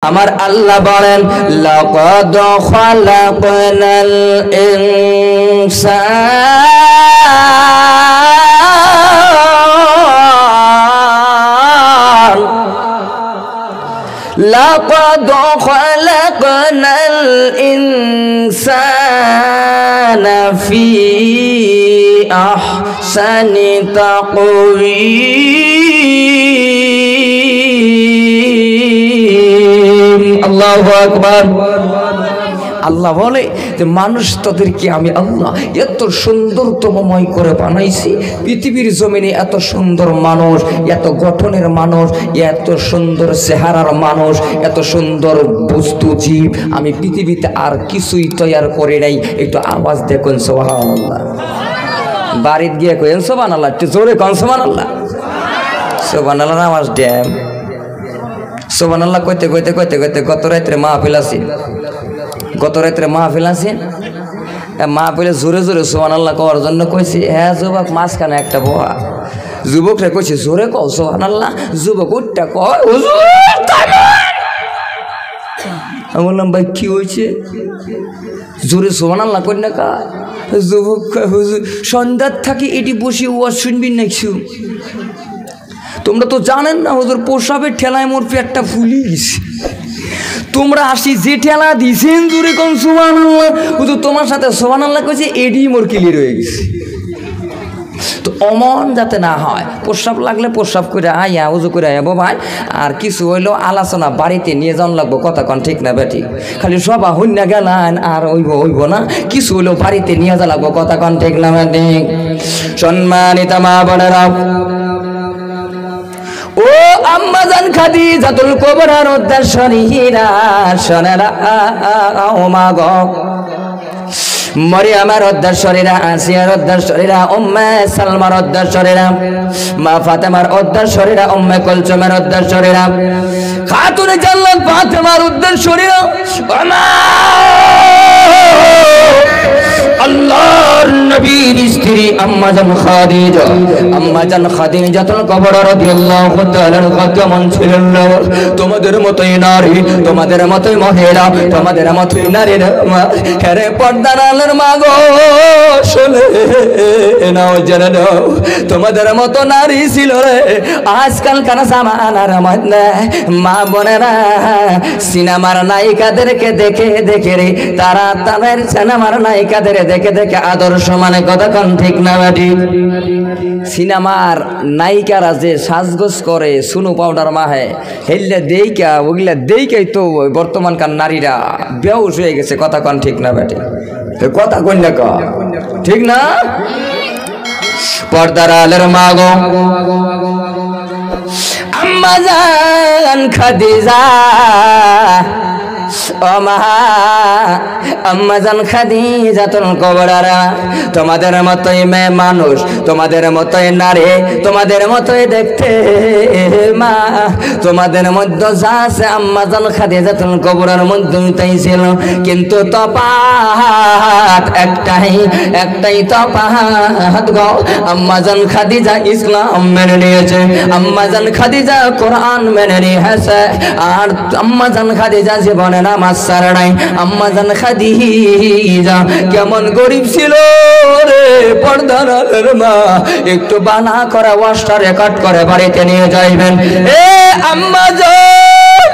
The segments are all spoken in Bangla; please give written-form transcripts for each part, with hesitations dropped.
আমার আল্লাহ বলেন লাকাদ খালাকনাল ইনসান লাকাদ খালাকনাল ইনসানা ফি আহসানি তাকওয়িম। আল্লাহু আকবার। আল্লাহ বলে যে মানুষ তাদেরকে আমি আল্লাহ এত সুন্দরতমময় করে বানাইছি। পৃথিবীর জমিনে এত সুন্দর মানুষ, এত গঠনের মানুষ, এত সুন্দর চেহারার মানুষ, এত সুন্দর বস্তু জীব আমি পৃথিবীতে আর কিছুই তৈয়ার করে নাই। একটু আওয়াজ দেখুন সুবহানাল্লাহ। বাড়িতে গিয়ে কইেন সুবহানাল্লাহ, একটু জোরে কোন সুবহানাল্লাহ। সুবহানাল্লাহ আওয়াজ দেন। সুবহানাল্লাহ কইতে কইতে কইতে কইতে গত রাত্রে মাহফিল আছে। মাহফিলে জোরে জোরে সুবহানাল্লাহ কওয়ার জন্য কইছি, হ্যাঁ যুবক মাঝখানে একটা বহা যুবকরে কইছি জোরে কও সুবহানাল্লাহ। যুবক উঠটা কয় হুজুর থামেন। আমি বললাম ভাই কি হয়েছে? জোরে সুবহানাল্লাহ কই না কা। যুবক হুজুর সন্ধ্যার থাকি এটি বসে ওয়াজ শুনবি নাকি? তোমরা তো জানেন না হুজুর, পোশাবের ঠেলায় মোর পেটটা ফুলি গেছে। তোমরা আসি যে ঠেলা দিছেন জোরে কোন সুবহানাল্লাহ। হুজুর তোমার সাথে সুবহানাল্লাহ কইছে এডি মোর ক্লিয়ার হয়ে গেছে। তো অমন যাতে না হয়, প্রস্রাব লাগলে প্রস্রাব করে আয়া উজু করে আয়া ভাই। আর কিছু হইলো আলোচনা বাড়িতে নিয়ে যাওয়ান লাগবো, কথা কন ঠিক না বেটি? খালি সবা হইনা গেলেন আর হইব না, কিছু হইলো বাড়িতে নিয়ে যা লাগবো, কথা কন ঠিক না বেটি? সম্মানিত মা বোনেরা, ও আম্মা জান খাদিজাতুল কুবরার উদ্দেশ্যনীরা শোনেরা ও মা গো, মরিয়মের উদ্দেশ্যনীরা, আসিয়ার উদ্দেশ্যনীরা, উম্মে সালমার উদ্দেশ্যনীরা, মা ফাতেমার উদ্দেশ্যনীরা, উম্মে কুলসুমের উদ্দেশ্যনীরা, খাতুনে জান্নাত ফাতেমার উদ্দেশ্যনীরা, আল্লাহর নবীর স্ত্রী আম্মা জান খাদিজাতুল কুবরা রাদিয়াল্লাহু তাআলার কেমন ছিলেন? তোমাদের মতোই নারী, তোমাদের মতোই মহিলা, তোমাদের মতোই নারীর হেরে পর্দার আলোর মা গো, শুনে নাও জেনে নাও, তোমাদের মতো নারী ছিল রে আজকালকার জামানার মধ্যে মা বোনেরা সিনেমার নায়িকাদেরকে দেখে দেখে রে তারা তাদের সিনেমার নায়িকাদের দেখে দেখে আদর্শ মানে, কথা কোন ঠিক না বেটি? সিনেমার নায়িকারা যে সাজগোজ করে সুনু পাউডার মাহে হেললে দেইকা, ওগুলা দেইকাই তো বর্তমানকার নারীরা বেহুশ হয়ে গেছে, কথা কোন ঠিক না বেটি? কথা কোন না ক ঠিক না? পর্দার আলের মা গো, আম্মা জান খাদিজা ও মা, আম্মা জান খাদিজাতুল কুবরা তোমাদের মতোই মেয়ে মানুষ, তোমাদের মতোই নারী, তোমাদের মতোই দেখতে মা, তোমাদের মধ্যে যা আছে আম্মা জান খাদিজাতুল কুবরার মধ্যে তাই ছিল। কিন্তু তফাৎ একটাই তফাৎ গো, আম্মা জান খাদিজা ইসলাম মেনে নিয়েছে, আম্মা জান খাদিজা কোরআন মেনে নিয়েছে, আর আম্মা জান খাদিজা জীবনে নামাজ ছাড়ে নাই। আম্মা জান খাদিজা কেমন গরিব ছিল রে পর্দার আলের মা, একটু বানা করে ওয়াজটা রেকর্ড করে বাড়িতে নিয়ে যাইবেন। এ আম্মা জান,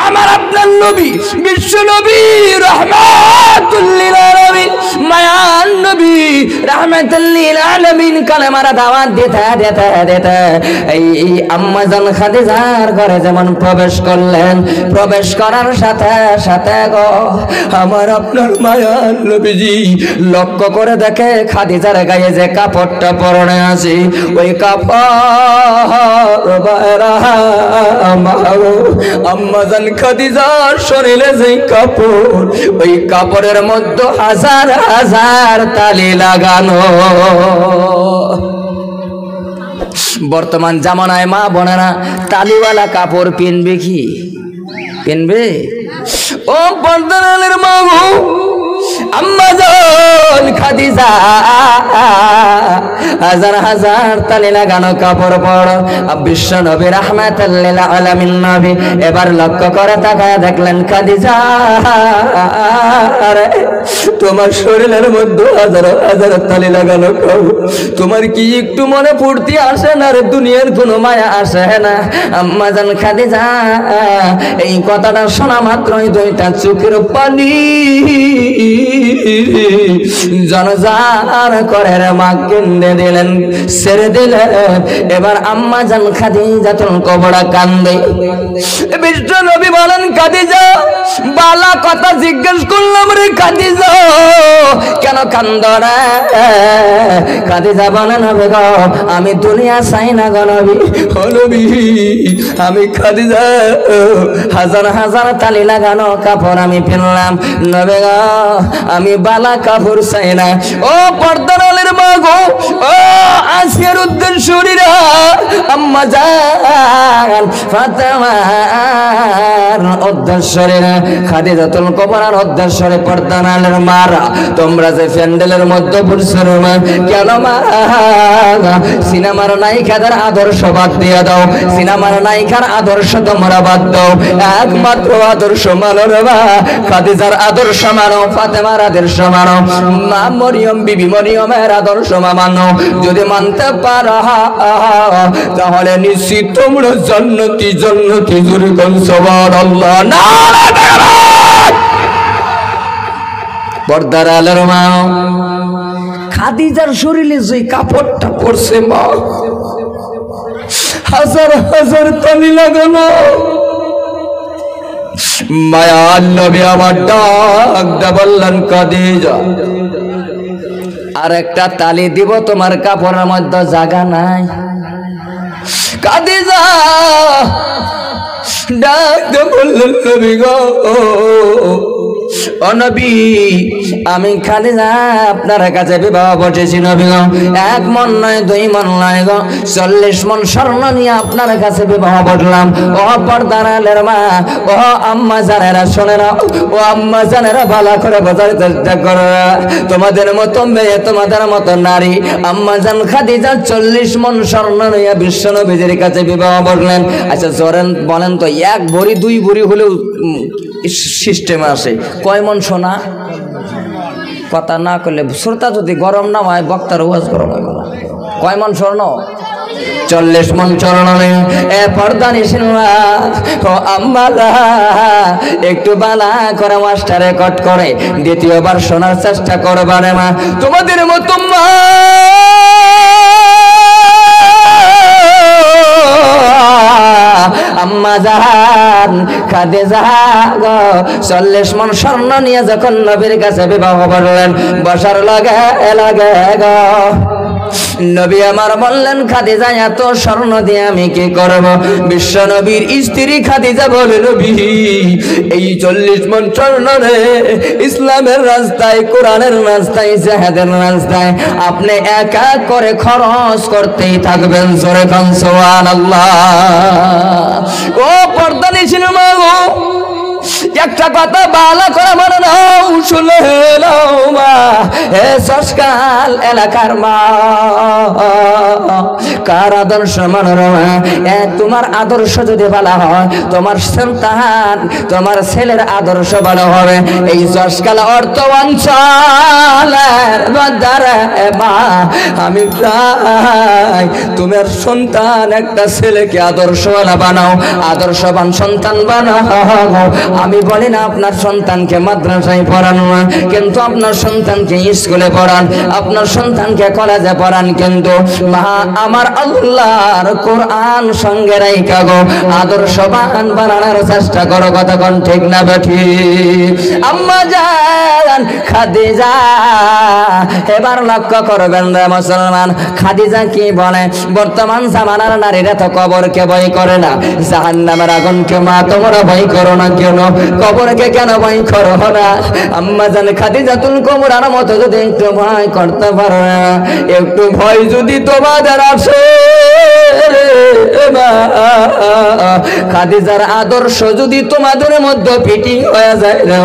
আমার আপনার নবী বিশ্ব নবী রাহমাতুল লিল আলামিন, মায়ার নবী রাহমাতুল লিল আলামিন কালেমার দাওয়াত দিতে এই আম্মা জান খাদিজার ঘরে যেমন প্রবেশ করলেন, প্রবেশ করার সাথে সাথে গো আমার আপনার মায়ার নবীজি লক্ষ্য করে দেখে খাদিজার গায়ে যে কাপড়টা পরনে আছে, ওই কাপড় আম্মা জান খাদিজার শরীরে যে কাপড়, ওই কাপড়ের মধ্যে হাজার হাজার তালি লাগানো। বর্তমান জামানায় মা বোনেরা তালিওয়ালা কাপড় পিনবে কি? পিনবে? ও পর্দার আলের মা গো, আম্মা জান খাদিজা হাজার হাজার তালি লাগানো কাপড় পরো বিশ্ব নবী রাহমাতুল লিল আলামিন নবী এবার লক্ষ্য করে তাকায় দেখলেন খাদিজা তোমার শরীরের মধ্যে হাজার হাজার তালি লাগানো কাপড়, তোমার কি একটু মনে ফুর্তি আসে না রে? দুনিয়ার কোনো মায়া আসে না? আম্মা জান খাদিজা এই কথাটা শোনা মাত্রই দুইটা চোখের পানি জনজার করে মা কেঁদে দিলেন, ছেড়ে দিলেন। এবার আম্মা জান খাদিজাতুল কুবরা কান্দে। বিশ্ব নবী বলেন খাদিজা বালা কথা জিজ্ঞেস করলাম রে খাদিজা, কেন কান্দ রে? খাদিজা বলেন নবী গো আমি দুনিয়া চাই না গো নবী, ও নবী আমি খাদিজা হাজার হাজার তালি লাগানো কাপড় আমি কিনলাম, নবী গো আমি বালা কাপড় চাই না। ও পর্দার আলের মা গো, ও আসিয়ার উদ্দেশ্যরীরা, আম্মা জান ফাতেমার উদ্দেশ্যরীরা, খাদিজাতুল কুবরার উদ্দেশ্যরে পর্দার আলের মারা, তোমরা যে প্যান্ডেলের মধ্যে বসেছ মা, কেন মা সিনেমার নায়িকাদের আদর্শ বাদ দিয়ে দাও, সিনেমার নায়িকার আদর্শ তোমরা বাদ দাও, একমাত্র আদর্শ মানো রে মা, খাদিজার আদর্শ মানো, ফাতেমার আদর্শ মানো, মা মরিয়ম বিবি মরিয়মের আদর্শ মানো। যদি মানতে পারো তাহলে নিশ্চিত তোমরা জান্নাতি জান্নাতি জোরে কোন সুবহানাল্লাহ। নারে তাকবীর। পর্দার আলের মা খাদিজার শরীরে যে কাপড়টা পরছে মা, হাজার হাজার তালি লাগানো। মায়ার নবী আমার ডাক বললেন খাদিজা আর একটা তালি দিব, তোমার কাপড়ের মধ্যে জায়গা নাই। খাদিজা ডাক বললেন নবী গো, ও নবী আমি খাদিজা আপনার কাছে বিবাহ বসেছি নবী গো, এক মন নয় দুই মন নয় গো, 40 মন স্বর্ণ নিয়ে আপনার কাছে বিবাহ বসলাম। ও পর্দার আলের মা, ও আম্মা জানেরা শোনে না, ও আম্মা জানেরা ভালো করে বোঝার চেষ্টা করো, তোমাদের মতো মেয়ে তোমাদের মতো নারী আম্মা জান খাদিজা 40 মন স্বর্ণ নিয়ে বিশ্ব নবীর কাছে বিবাহ বসলেন। আচ্ছা জোরেন বলেন তো, এক ভরি দুই ভরি হলেও সিস্টেম আসে, কয় মন সোনা? কথা না করলে শ্রোতা যদি গরম না হয় বক্তার ওয়াজ গরম হয় না। কয় মন স্বর্ণ? 40 মন স্বর্ণ। এ পর্দা নিশিনা ও আম্মালা একটু বালা করে মাস্টার রেকর্ড করে দ্বিতীয়বার শোনার চেষ্টা করবারে মা, তোমাদের মতো মা আম্মা জান খাদিজা গো 40 মন স্বর্ণ নিয়ে যখন নবীর কাছে বিবাহ করলেন, বসার লাগে লাগে গো নবী আমার বললেন খাদিজা এত স্বর্ণ দিয়ে আমি কি করব? বিশ্ব নবীর স্ত্রী খাদিজা বলে নবী এই 40 মন স্বর্ণ রে ইসলামের রাস্তায়, কোরআনের রাস্তায়, জিহাদের রাস্তায় আপনি এক এক করে খরচ করতেই থাকবেন। জোরে কান সুবহানাল্লাহ। ও পর্দা নিশিনা মা গো, একটা কথা ভালো করে মনে নাও, শুনে নাও মা, হে সসকাল এলাকার মা, কার আদর্শ মনোরমা, তোমার আদর্শ যদি ভালো হয় তোমার সন্তান তোমার ছেলের আদর্শ ভালো হবে। এই সসকাল অর্থ অঞ্চলের মধ্যে মা আমি প্রায় তোমার সন্তান একটা ছেলেকে আদর্শওয়ালা বানাও, আদর্শবান সন্তান বানাও। আমি বলি না আপনার সন্তানকে মাদ্রাসায় পড়ানো না, কিন্তু আপনার সন্তানকে স্কুলে পড়ান, আপনার সন্তানকে কলেজে পড়ান, কিন্তু মা আমার আল্লাহর কোরআন সঙ্গে রাইখা গো আদর্শবান বানানোর চেষ্টা করো। কথা কোন ঠিক না বেঠি? আম্মা জান খাদিজা এবার লক্ষ্য করবেন রে মুসলমান, খাদিজা কি বলে? বর্তমান জামানার নারীরা তো কবরকে ভয় করে না, জাহান্নামের আগুনকে মা তোমরা ভয় করো না কেন? কবরকে কেন ভয় করো না? আম্মা জান খাদিজাতুল কুবরার মতো যদি একটু ভয় করতে পারো না, একটু ভয় যদি তোমাদের আসে, খাদিজার আদর্শ যদি তোমাদের মধ্যে ফিটিং হয়ে যায় রে,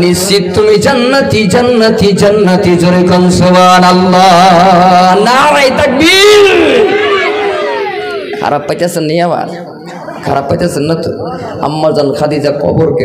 নিশ্চিত তুমি জান্নাতি জান্নাতি জান্নাতি। জোরে কোন সুবহানাল্লাহ, নারে তাকবীর। খারাপ পাইতেছেন নি? আবার খারাপ পাইতেছেন না তো? আম্মা জান খাদিজা কবরকে